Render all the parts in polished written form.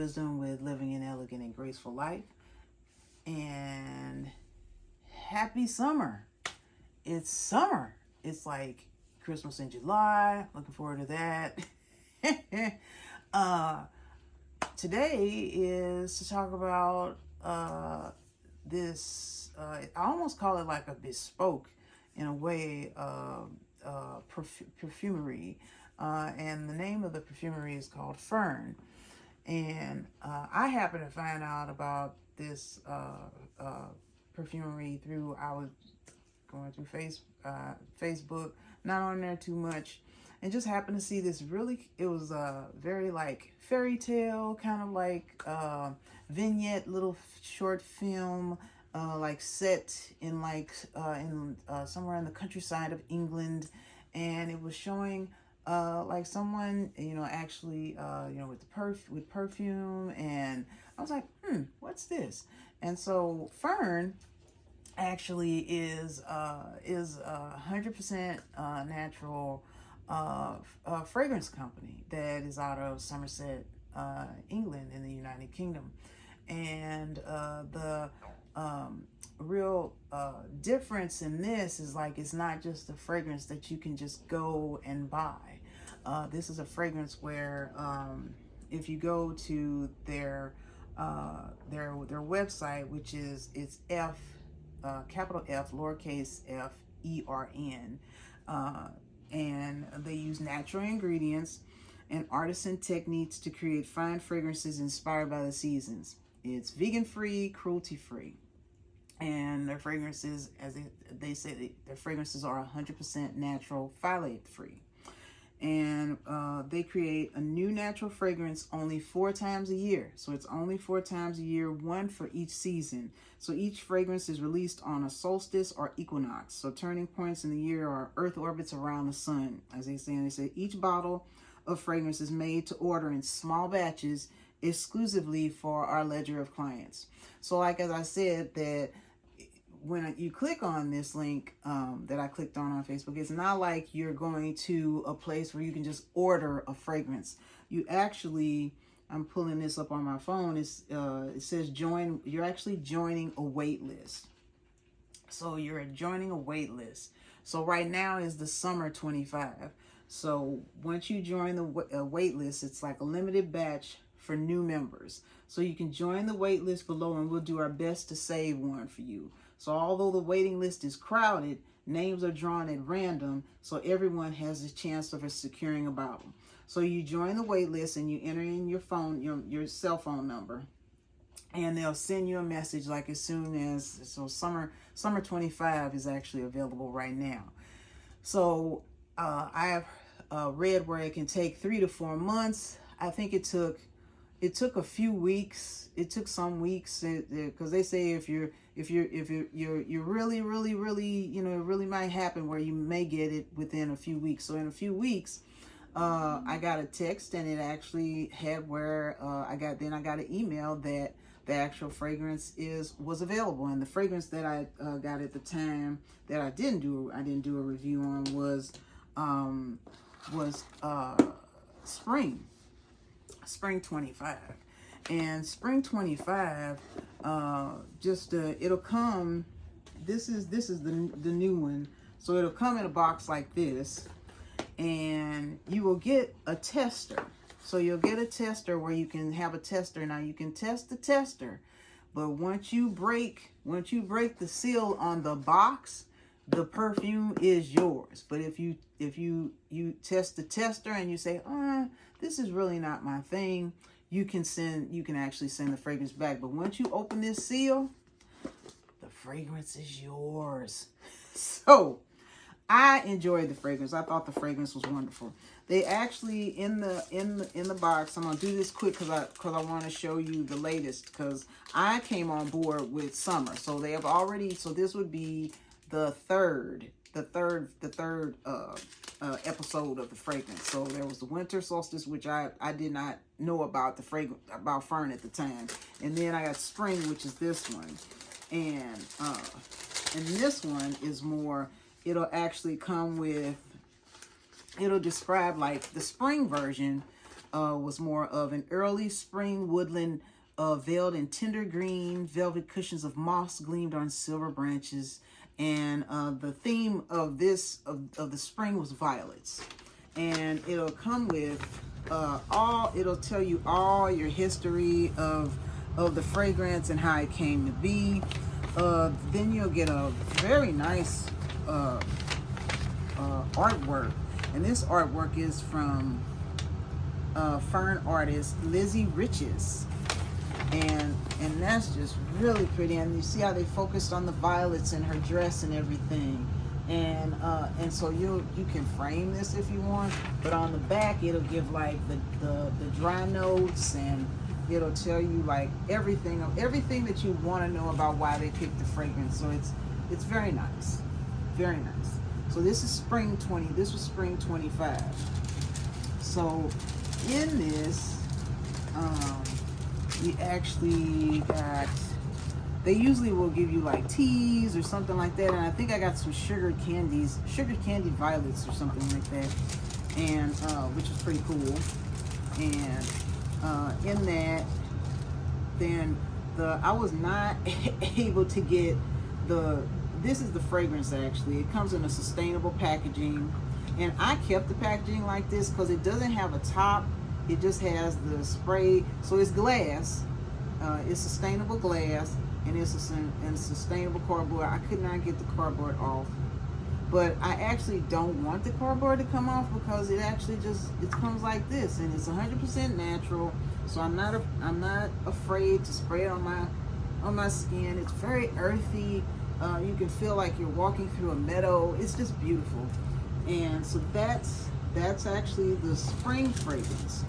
wisdom with living an elegant and graceful life. And happy summer. It's summer. It's like Christmas in July. Looking forward to that. Today is to talk about this, I almost call it like a bespoke, in a way, perfumery. And the name of the perfumery is called Ffern. And I happened to find out about this perfumery through, I was going through Facebook, not on there too much, and just happened to see this it was a very like fairy tale, kind of like vignette, little short film, like set in somewhere in the countryside of England. And it was showing like someone, actually, with perfume. And I was like, what's this? And so Ffern actually is 100% natural fragrance company that is out of Somerset, England, in the United Kingdom. And the real difference in this is like, it's not just a fragrance that you can just go and buy. This is a fragrance where if you go to their website, which is, it's capital F, lowercase f, ERN, and they use natural ingredients and artisan techniques to create fine fragrances inspired by the seasons. It's vegan-free, cruelty-free, and their fragrances, as they say, their fragrances are 100% natural, phthalate-free. And they create a new natural fragrance only 4 times a year. So it's only 4 times a year, one for each season. So each fragrance is released on a solstice or equinox. So turning points in the year are Earth orbits around the sun. As they say each bottle of fragrance is made to order in small batches exclusively for our ledger of clients. So like, as I said, that when you click on this link that I clicked on Facebook, it's not like you're going to a place where you can just order a fragrance. You actually, I'm pulling this up on my phone, it says join, you're actually joining a wait list. So you're joining a wait list. So right now is the summer 25. So once you join the wait list, it's like a limited batch for new members. So you can join the wait list below, and we'll do our best to save one for you. So although the waiting list is crowded, names are drawn at random, so everyone has a chance of securing a bottle. So you join the wait list and you enter in your phone, your cell phone number, and they'll send you a message like as soon as, so summer 25 is actually available right now. So I have read where it can take 3 to 4 months. I think it took a few weeks. It took some weeks, because they say if you're really, it really might happen where you may get it within a few weeks. So in a few weeks, I got a text, and it actually had where I got an email that the actual fragrance was available. And the fragrance that I got at the time that I didn't do a review on was Spring 25. And Spring 25, it'll come, this is the new one. So it'll come in a box like this, and you will get a tester. So you'll get a tester where you can have a tester. Now you can test the tester, but once you break the seal on the box, the perfume is yours. But if you test the tester and you say, this is really not my thing, you can actually send the fragrance back. But once you open this seal, the fragrance is yours. So I enjoyed the fragrance. I thought the fragrance was wonderful. They actually, in the box, I'm gonna do this quick because I want to show you the latest, because I came on board with summer. So they have already, so this would be the third episode of the fragrance. So there was the winter solstice, which I did not know about the fragrance, about Ffern at the time, and then I got spring, which is this one, and this one is more. It'll actually come with. It'll describe like the spring version was more of an early spring woodland veiled in tender green. Velvet cushions of moss gleamed on silver branches. And the theme of this, of the spring, was violets. And it'll come with it'll tell you all your history of the fragrance and how it came to be. Then you'll get a very nice artwork. And this artwork is from Ffern artist Lizzie Riches. And that's just really pretty. And you see how they focused on the violets in her dress and everything. And so you can frame this if you want, but on the back it'll give like the dry notes, and it'll tell you like everything that you want to know about why they picked the fragrance. So it's very nice, very nice. So this is spring 20. This was spring 25. So in this, we actually got. They usually will give you like teas or something like that, and I think I got some sugared candy violets or something like that, and which was pretty cool. And in that, then I was not able to get this is the fragrance actually. It comes in a sustainable packaging, and I kept the packaging like this because it doesn't have a top. It just has the spray, so it's glass. It's sustainable glass. And it's a sustainable cardboard. I could not get the cardboard off, but I actually don't want the cardboard to come off because it actually it comes like this, and it's 100% natural. So I'm not afraid to spray it on my skin. It's very earthy. You can feel like you're walking through a meadow. It's just beautiful. And so that's actually the spring fragrance.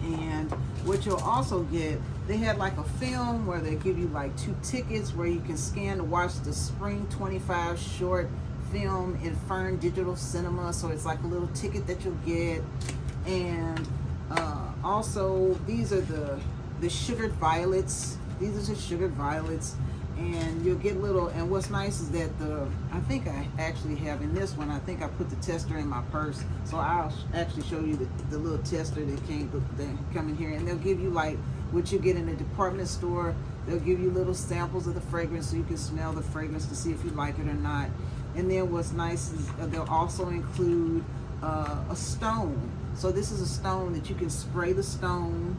And what you'll also get, they had like a film where they give you like 2 tickets where you can scan to watch the Spring 25 short film in Ffern Digital Cinema. So it's like a little ticket that you'll get. And also these are the sugared violets. These are the sugared violets. And you'll get little, and what's nice is that I think I actually have in this one, I think I put the tester in my purse. So I'll actually show you the little tester that come in here. And they'll give you like what you get in a department store. They'll give you little samples of the fragrance so you can smell the fragrance to see if you like it or not. And then what's nice is they'll also include a stone. So this is a stone that you can spray the stone.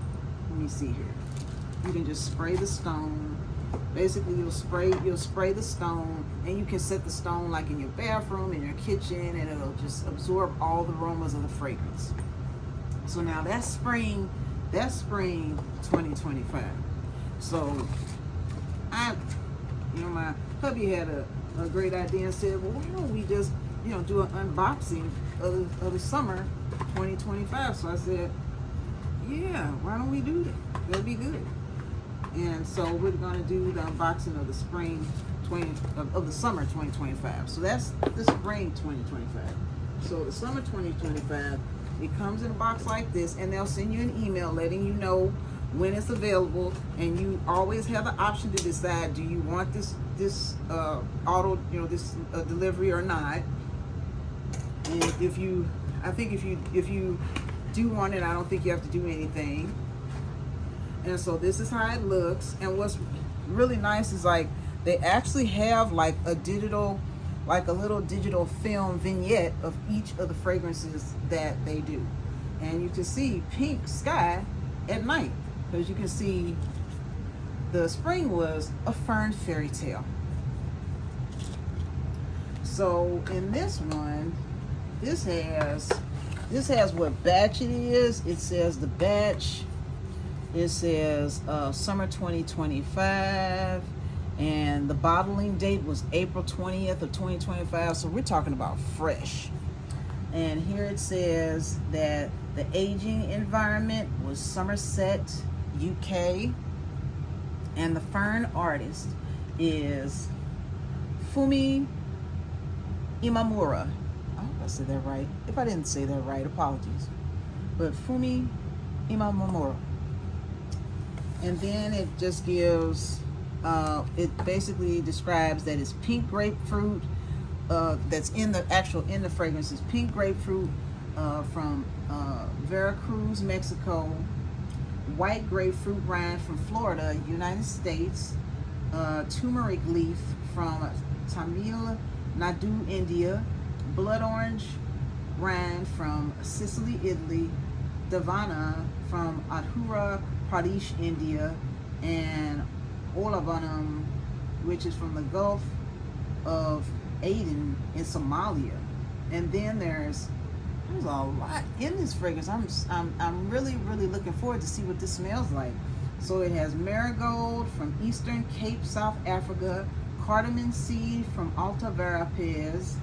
Let me see here. You can just spray the stone. Basically, you'll spray the stone, and you can set the stone like in your bathroom, in your kitchen, and it'll just absorb all the aromas of the fragrance. So now that's spring 2025. So my hubby had a great idea and said, well, why don't we just do an unboxing of the summer 2025? So I said, yeah, why don't we do that? That'd be good. And so we're going to do the unboxing of the summer 2025. So that's the spring 2025. So the summer 2025, it comes in a box like this, and they'll send you an email letting you know when it's available, and you always have the option to decide, do you want this delivery or not. And if you do want it, I don't think you have to do anything. And so this is how it looks. And what's really nice is like they actually have like a little digital film vignette of each of the fragrances that they do. And you can see pink sky at night, because you can see the spring was a Ffern fairy tale. So in this one, this has what batch it is. It says the batch. It says summer 2025, and the bottling date was April 20th of 2025. So we're talking about fresh. And here it says that the aging environment was Somerset, UK, and the Ffern artist is Fumi Imamura. I hope I said that right. If I didn't say that right, apologies. But Fumi Imamura. And then it just gives, it basically describes that it's pink grapefruit, that's in the fragrances, pink grapefruit, from Veracruz, Mexico. White grapefruit rind from Florida, United States. Turmeric leaf from Tamil Nadu, India. Blood orange rind from Sicily, Italy. Davana from Andhra Pradesh, India. And Olabanam, which is from the Gulf of Aden in Somalia. And then there's a lot in this fragrance. I'm really looking forward to see what this smells like. So it has marigold from Eastern Cape, South Africa, cardamom seed from Alta Verapaz,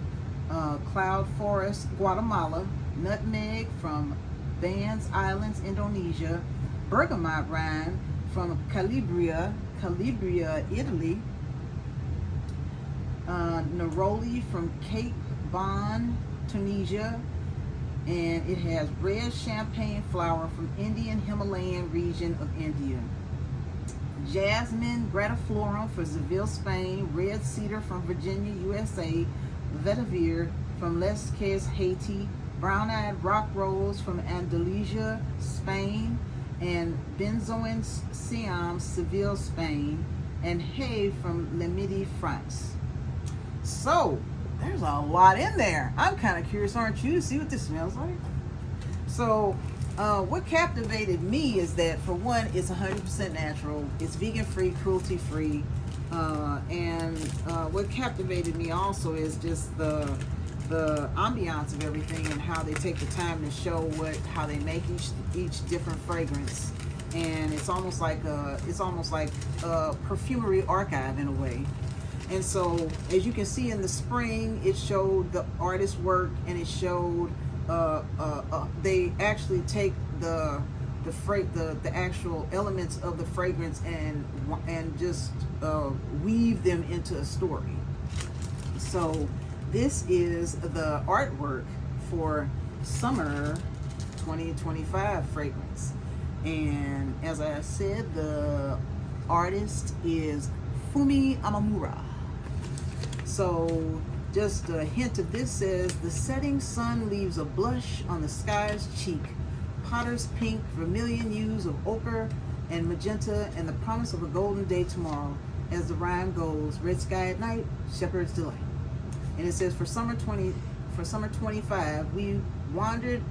cloud forest, Guatemala, nutmeg from Bands Islands, Indonesia, bergamot rind from Calabria, Italy, neroli from Cape Bon, Tunisia, and it has red champagne flower from Indian Himalayan region of India. Jasmine gratiflorum from Seville, Spain, red cedar from Virginia, USA, vetiver from Les Cayes, Haiti, brown-eyed rock rose from Andalusia, Spain, and benzoin siam, Seville, Spain, and hay from Le Midi, France. So there's a lot in there. I'm kind of curious, aren't you, to see what this smells like? So what captivated me is that, for one, it's 100% natural, it's vegan free, cruelty free, and what captivated me also is just the ambiance of everything, and how they take the time to show how they make each different fragrance. And it's almost like a perfumery archive in a way. And so, as you can see, in the spring, it showed the artist's work, and it showed they actually take the actual elements of the fragrance and just weave them into a story. So this is the artwork for summer 2025 fragrance, and as I said, the artist is Fumi Amamura. So just a hint of this says, the setting sun leaves a blush on the sky's cheek, potter's pink, vermilion hues of ochre and magenta, and the promise of a golden day tomorrow. As the rhyme goes, red sky at night, shepherd's delight. And it says, for summer 25, we wondered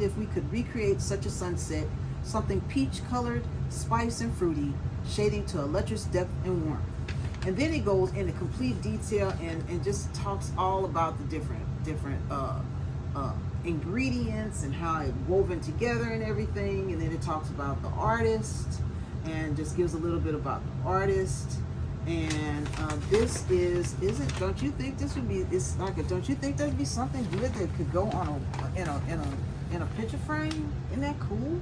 if we could recreate such a sunset, something peach colored, spice and fruity, shading to a lustrous depth and warmth. And then it goes into complete detail and just talks all about the different ingredients and how it woven together and everything. And then it talks about the artist and just gives a little bit about the artist. And this is it? Don't you think this would be? It's like don't you think that'd be something good that could go on in a picture frame? Isn't that cool?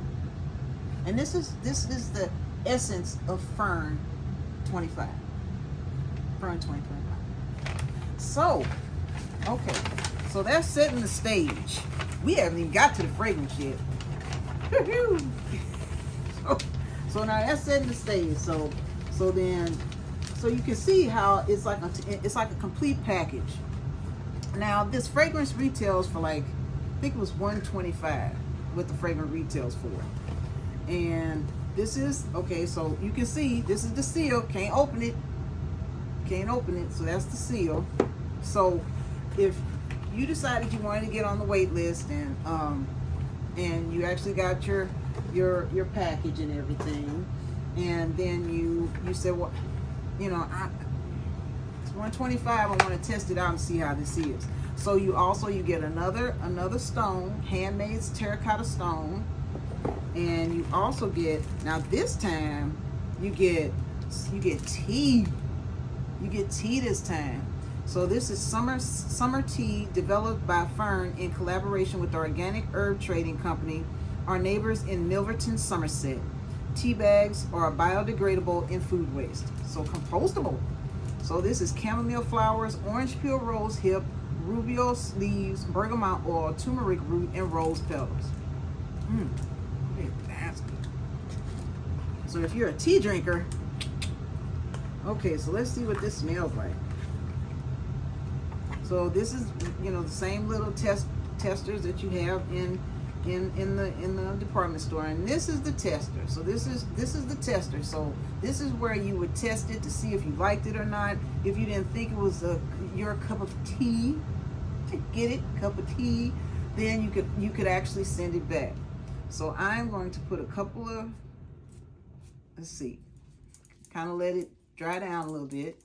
And this is the essence of Ffern 25. Ffern 2025. So, okay, so that's setting the stage. We haven't even got to the fragrance yet. So now that's setting the stage. So you can see how it's like a complete package. Now this fragrance retails for I think it was $125 what the fragrance retails for. And this is, okay, so you can see this is the seal. Can't open it, so that's the seal. So if you decided you wanted to get on the wait list and you actually got your package and everything, and then you said, well, it's $125, I want to test it out and see how this is. So you get another stone, handmade terracotta stone, and you also get, now this time you get tea. You get tea this time. So this is summer tea developed by Ffern in collaboration with the Organic Herb Trading Company, our neighbors in Milverton, Somerset. Tea bags are biodegradable in food waste, so compostable. So this is chamomile flowers, orange peel rose hip, rubio's leaves, bergamot oil, turmeric root, and rose petals. That's good. So if you're a tea drinker, okay, so let's see what this smells like. So this is, the same little test testers that you have in the department store, and this is the tester. So this is the tester. So this is where you would test it to see if you liked it or not. If you didn't think it was your cup of tea, get it, cup of tea, then you could actually send it back. So I'm going to put a couple of, let's see, kind of let it dry down a little bit.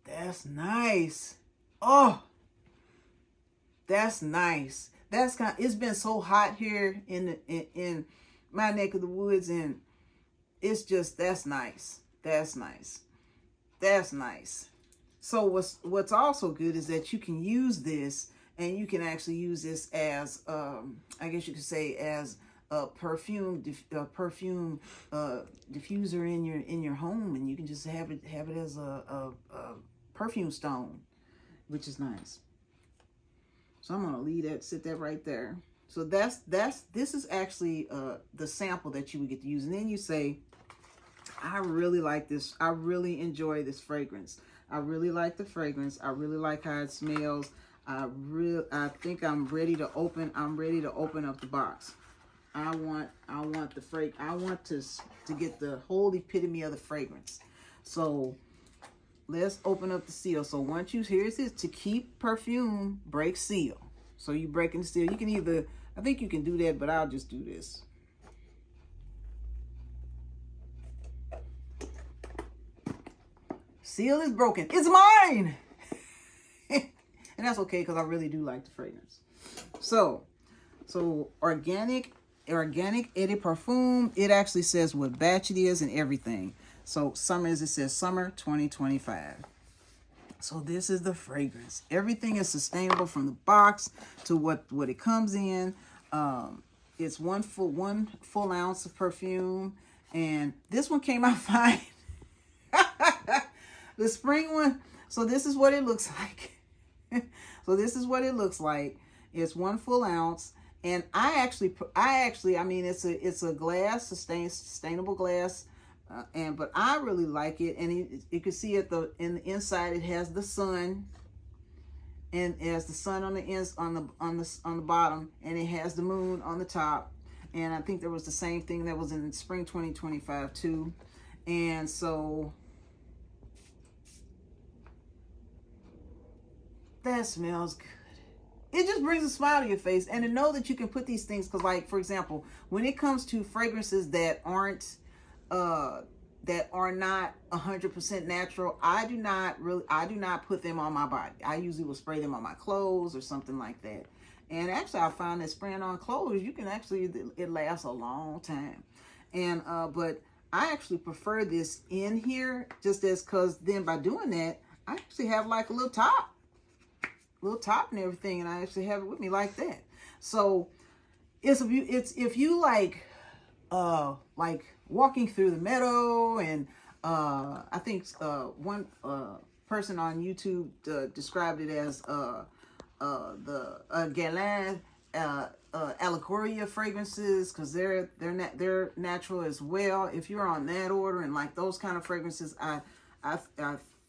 That's nice. Oh, that's nice. That's it's been so hot here in my neck of the woods, and it's just, that's nice. That's nice. That's nice. So what's also good is that you can use this, and you can actually use this as I guess you could say as a perfume diffuser in your home, and you can just have it as a perfume stone, which is nice. So I'm gonna leave that, sit that right there. So this is actually the sample that you would get to use, and then you say, I really like this. I really enjoy this fragrance. I really like the fragrance. I really like how it smells. I think I'm ready to open up the box. I want to get the whole epitome of the fragrance. So let's open up the seal. So once here's this: to keep perfume, break seal. So you breaking the seal. You can either, I think you can do that, but I'll just do this. Seal is broken. It's mine. And that's okay, because I really do like the fragrance. So organic Eau de Perfume. It actually says what batch it is and everything. So summer, as it says, summer 2025. So this is the fragrance. Everything is sustainable from the box to what it comes in. It's one full ounce of perfume, and this one came out fine. The spring one. So this is what it looks like. So this is what it looks like. It's 1 full ounce, and I mean, it's a glass, sustainable glass, but I really like it. And you can see in the inside, it has the sun, and it has the sun on the bottom, and it has the moon on the top. And I think there was the same thing that was in spring 2025 too. And so that smells good. It just brings a smile to your face, and to know that you can put these things, because, like, for example, when it comes to fragrances that are not 100% natural, I do not put them on my body. I usually will spray them on my clothes or something like that. And actually, I found that spraying on clothes, you can actually, it lasts a long time. And but I actually prefer this in here, just as, because then by doing that, I actually have like a little top and everything, and I actually have it with me like that. So it's if you like walking through the meadow, and I think one person on YouTube described it as the Guerlain Allegoria fragrances, because they're natural as well. If you're on that order and like those kind of fragrances, I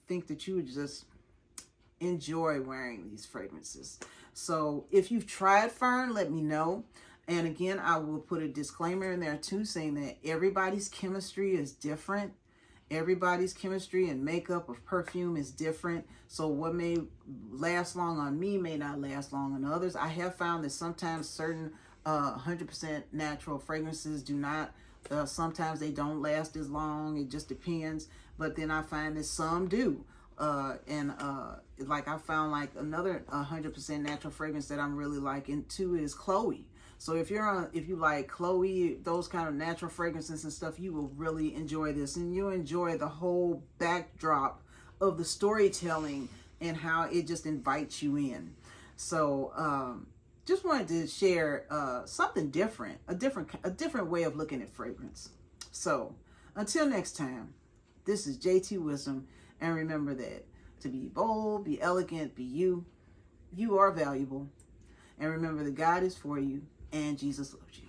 think that you would just enjoy wearing these fragrances. So if you've tried Ffern, let me know. And again, I will put a disclaimer in there too, saying that everybody's chemistry is different. Everybody's chemistry and makeup of perfume is different. So what may last long on me may not last long on others. I have found that sometimes certain 100% natural fragrances do not, sometimes they don't last as long. It just depends. But then I find that some do. Like I found like another 100% natural fragrance that I'm really liking too is Chloe. So if you like Chloe, those kind of natural fragrances and stuff, you will really enjoy this, and you'll enjoy the whole backdrop of the storytelling and how it just invites you in. So just wanted to share something different, a different way of looking at fragrance. So until next time, this is JT Wisdom. And remember that to be bold, be elegant, be you. You are valuable. And remember that God is for you and Jesus loves you.